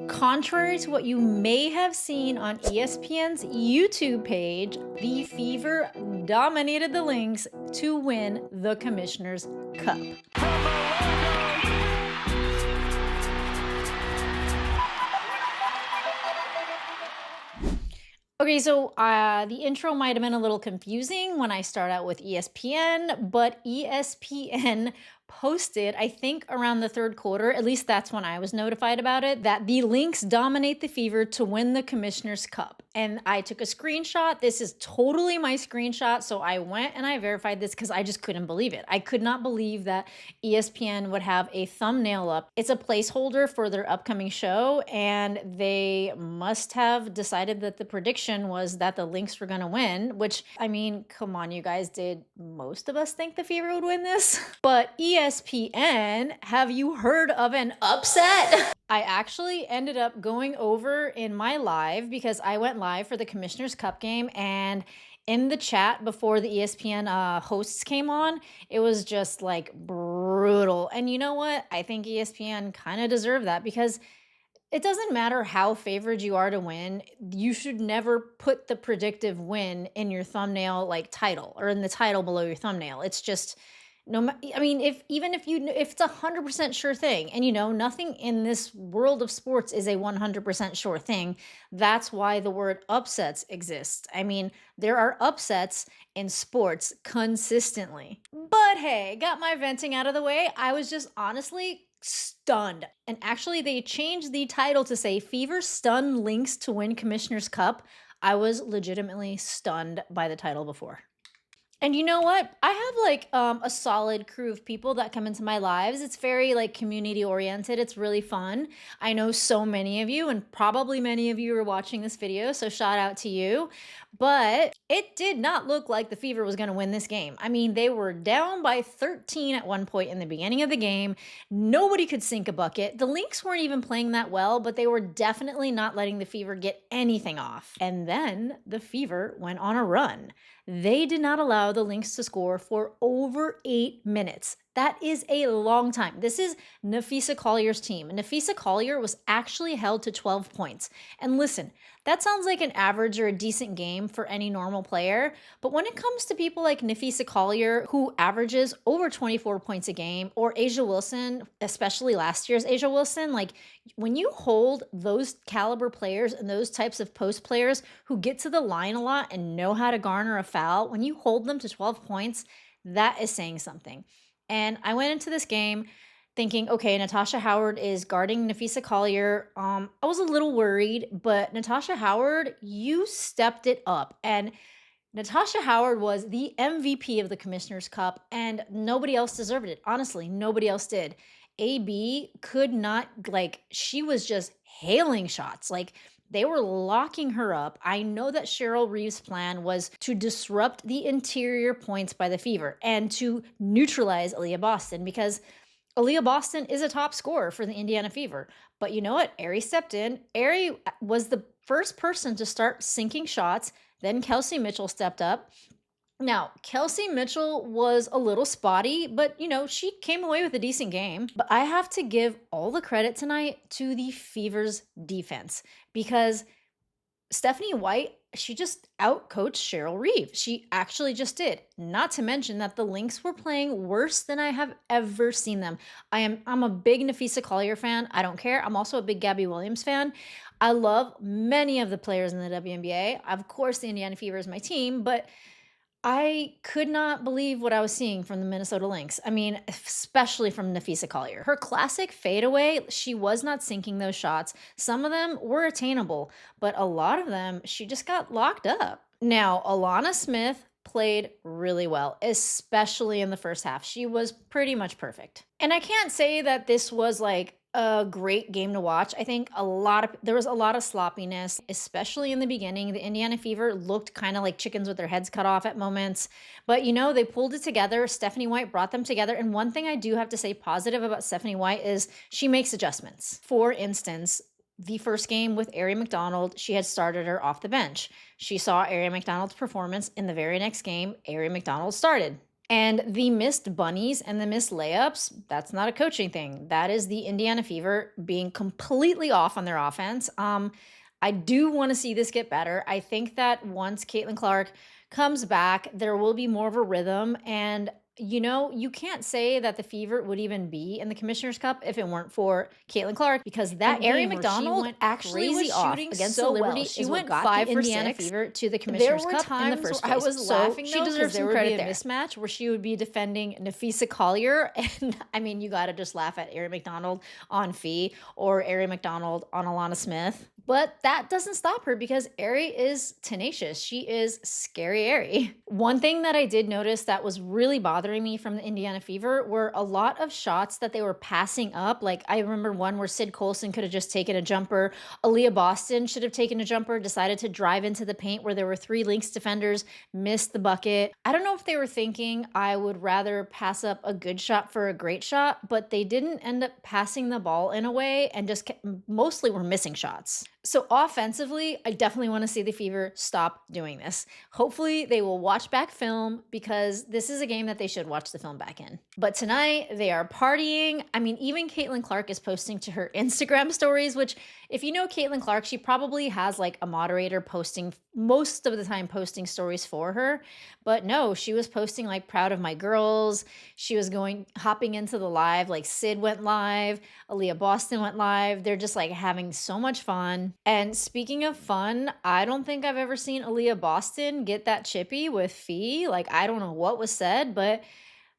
Contrary to what you may have seen on ESPN's YouTube page, the Fever dominated the Lynx to win the Commissioner's Cup. Okay, so the intro might have been a little confusing when I start out with ESPN, but ESPN posted, I think around the third quarter, at least that's when I was notified about it, that the Lynx dominate the Fever to win the Commissioner's Cup. And I took a screenshot. This is totally my screenshot. So I went and I verified this because I just couldn't believe it. I could not believe that ESPN would have a thumbnail up. It's a placeholder for their upcoming show, and they must have decided that the prediction was that the Lynx were going to win, which, I mean, come on, you guys, did most of us think the Fever would win this? But ESPN, have you heard of an upset? I actually ended up going over in my live because I went live for the Commissioner's Cup game, and in the chat before the ESPN hosts came on, it was just like brutal. And you know what? I think ESPN kind of deserved that because it doesn't matter how favored you are to win. You should never put the predictive win in your thumbnail like title or in the title below your thumbnail. It's just I mean, if it's 100% sure thing, and nothing in this world of sports is a 100% sure thing. That's why the word upsets exists. I mean, there are upsets in sports consistently. But hey, got my venting out of the way. I was just honestly stunned. And actually, they changed the title to say Fever Stun Lynx to win Commissioner's Cup. I was legitimately stunned by the title before. And you know what? I have like a solid crew of people that come into my lives. It's very like community oriented. It's really fun. I know so many of you, and probably many of you are watching this video, so shout out to you. But it did not look like the Fever was going to win this game. I mean, they were down by 13 at one point in the beginning of the game. Nobody could sink a bucket. The Lynx weren't even playing that well, but they were definitely not letting the Fever get anything off. And then the Fever went on a run. They did not allow the Lynx to score for over 8 minutes. That is a long time. This is Napheesa Collier's team. Napheesa Collier was actually held to 12 points. And listen, that sounds like an average or a decent game for any normal player. But when it comes to people like Napheesa Collier, who averages over 24 points a game, or A'ja Wilson, especially last year's A'ja Wilson, like when you hold those caliber players and those types of post players who get to the line a lot and know how to garner a foul, when you hold them to 12 points, that is saying something. And I went into this game thinking, okay, Natasha Howard is guarding Napheesa Collier. I was a little worried, but Natasha Howard, you stepped it up. And Natasha Howard was the MVP of the Commissioner's Cup, and nobody else deserved it. Honestly, nobody else did. AB could not, she was just hailing shots. They were locking her up. I know that Cheryl Reeves' plan was to disrupt the interior points by the Fever and to neutralize Aaliyah Boston, because Aaliyah Boston is a top scorer for the Indiana Fever. But you know what? Aerie stepped in. Aerie was the first person to start sinking shots. Then Kelsey Mitchell stepped up. Now, Kelsey Mitchell was a little spotty, but, she came away with a decent game. But I have to give all the credit tonight to the Fever's defense, because Stephanie White, she just outcoached Cheryl Reeve. She actually just did. Not to mention that the Lynx were playing worse than I have ever seen them. I'm a big Napheesa Collier fan. I don't care. I'm also a big Gabby Williams fan. I love many of the players in the WNBA. Of course, the Indiana Fever is my team, but I could not believe what I was seeing from the Minnesota Lynx. I mean, especially from Napheesa Collier. Her classic fadeaway, she was not sinking those shots. Some of them were attainable, but a lot of them, she just got locked up. Now, Alana Smith played really well, especially in the first half. She was pretty much perfect. And I can't say that this was like a great game to watch. I think there was a lot of sloppiness, especially in the beginning. The Indiana Fever looked kind of like chickens with their heads cut off at moments, but they pulled it together. Stephanie White brought them together. And one thing I do have to say positive about Stephanie White is she makes adjustments. For instance, the first game with Aerie McDonald, she had started her off the bench. She saw Aerie McDonald's performance in the very next game. Aerie McDonald started. And the missed bunnies and the missed layups, that's not a coaching thing. That is the Indiana Fever being completely off on their offense. I do want to see this get better. I think that once Caitlin Clark comes back, there will be more of a rhythm. And you can't say that the Fever would even be in the Commissioner's Cup if it weren't for Caitlin Clark, because that Ari game McDonald went actually crazy was off shooting against so the well. Liberty. She Is what went got 5 the for Indiana 6. Fever to the Commissioner's were Cup in the times first where I place. was So laughing, she though, 'cause deserves there some would be credit a there. Mismatch where she would be defending Napheesa Collier, and I mean, you got to just laugh at Ari McDonald on Fee or Ari McDonald on Alana Smith. But that doesn't stop her, because Ari is tenacious. She is scary Ari. One thing that I did notice that was really bothering me from the Indiana Fever were a lot of shots that they were passing up. Like, I remember one where Sid Colson could have just taken a jumper. Aaliyah Boston should have taken a jumper, decided to drive into the paint where there were 3 Lynx defenders, missed the bucket. I don't know if they were thinking I would rather pass up a good shot for a great shot, but they didn't end up passing the ball in a way and just mostly were missing shots. So offensively, I definitely want to see the Fever stop doing this. Hopefully they will watch back film, because this is a game that they should watch the film back in. But tonight they are partying. I mean, even Caitlin Clark is posting to her Instagram stories, which, if you know Caitlin Clark, she probably has like a moderator posting most of the time, posting stories for her. But no, she was posting like proud of my girls. She was hopping into the live, like Sid went live, Aaliyah Boston went live. They're just like having so much fun. And speaking of fun, I don't think I've ever seen Aaliyah Boston get that chippy with Fee. Like, I don't know what was said, but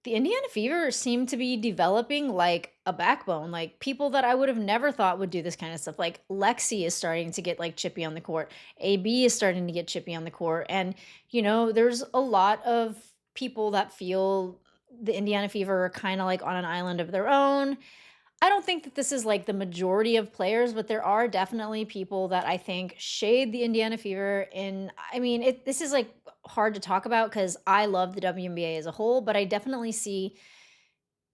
the Indiana Fever seem to be developing like a backbone, like people that I would have never thought would do this kind of stuff. Like Lexi is starting to get like chippy on the court. AB is starting to get chippy on the court. And, there's a lot of people that feel the Indiana Fever are kind of like on an island of their own. I don't think that this is like the majority of players, but there are definitely people that I think shade the Indiana Fever. And I mean, this is like hard to talk about because I love the WNBA as a whole, but I definitely see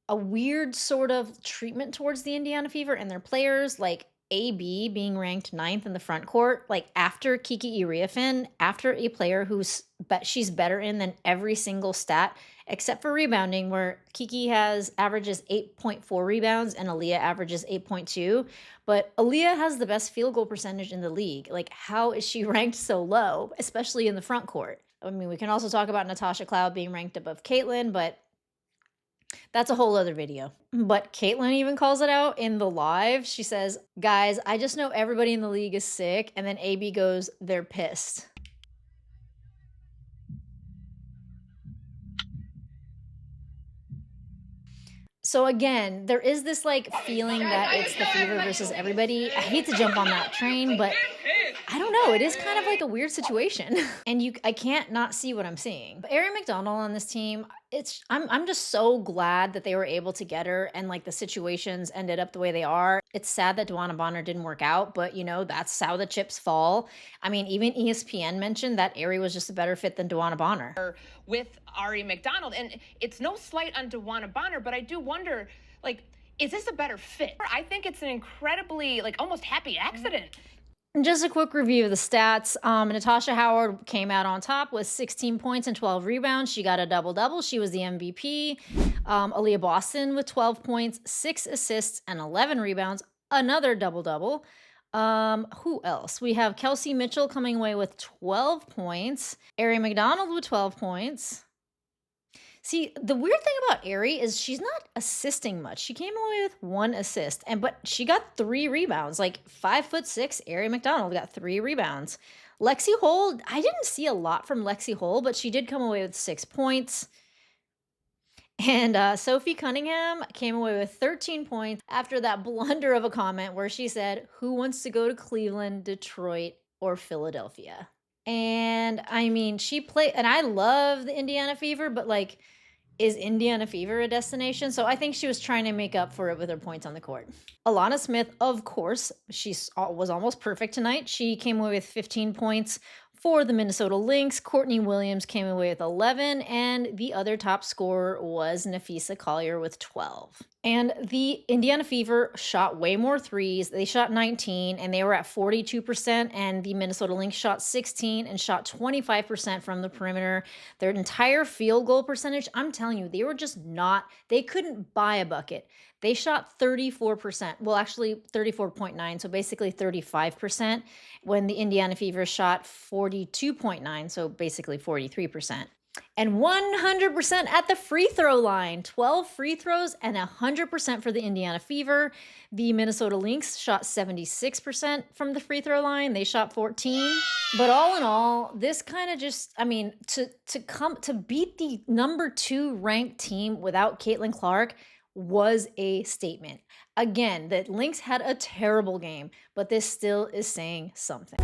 a weird sort of treatment towards the Indiana Fever and their players, like AB being ranked 9th in the front court, like after Kiki Iriafin, after a player she's better in than every single stat except for rebounding, where Kiki averages 8.4 rebounds and Aaliyah averages 8.2. But Aaliyah has the best field goal percentage in the league. Like, how is she ranked so low, especially in the front court? I mean, we can also talk about Natasha Cloud being ranked above Caitlin, but that's a whole other video. But Caitlin even calls it out in the live. She says, guys, I just know everybody in the league is sick. And then AB goes, they're pissed. So again, there is this like feeling that it's the Fever versus everybody. I hate to jump on that train, but I don't know. It is kind of like a weird situation. And I can't not see what I'm seeing. But Ari McDonald on this team, I'm just so glad that they were able to get her, and like the situations ended up the way they are. It's sad that Duana Bonner didn't work out, but that's how the chips fall. I mean, even ESPN mentioned that Ari was just a better fit than Duana Bonner. With Ari McDonald. And it's no slight on Duana Bonner, but I do wonder, like, is this a better fit? I think it's an incredibly, like, almost happy accident. Just a quick review of the stats. Natasha Howard came out on top with 16 points and 12 rebounds. She got a double-double. She was the MVP. Aaliyah Boston with 12 points, 6 assists, and 11 rebounds. Another double-double. Who else? We have Kelsey Mitchell coming away with 12 points. Ari McDonald with 12 points. See, the weird thing about Ari is she's not assisting much. She came away with 1 assist, but she got 3 rebounds. Like 5'6", Ari McDonald got 3 rebounds. Lexi Hole, I didn't see a lot from Lexi Hole, but she did come away with 6 points. And Sophie Cunningham came away with 13 points after that blunder of a comment where she said, who wants to go to Cleveland, Detroit, or Philadelphia? And I mean, she played, and I love the Indiana Fever, but like, is Indiana Fever a destination? So I think she was trying to make up for it with her points on the court. Alana Smith, of course, she was almost perfect tonight. She came away with 15 points, For the Minnesota Lynx, Courtney Williams came away with 11, and the other top scorer was Napheesa Collier with 12. And the Indiana Fever shot way more threes. They shot 19, and they were at 42%, and the Minnesota Lynx shot 16 and shot 25% from the perimeter. Their entire field goal percentage, I'm telling you, they were just not, they couldn't buy a bucket. They shot 34%. Well, actually 34.9, so basically 35%, when the Indiana Fever shot 42.9, so basically 43%. And 100% at the free throw line. 12 free throws and 100% for the Indiana Fever. The Minnesota Lynx shot 76% from the free throw line. They shot 14. But all in all, this kind of just, I mean, to beat the number 2 ranked team without Caitlin Clark was a statement. Again, the Lynx had a terrible game, but this still is saying something.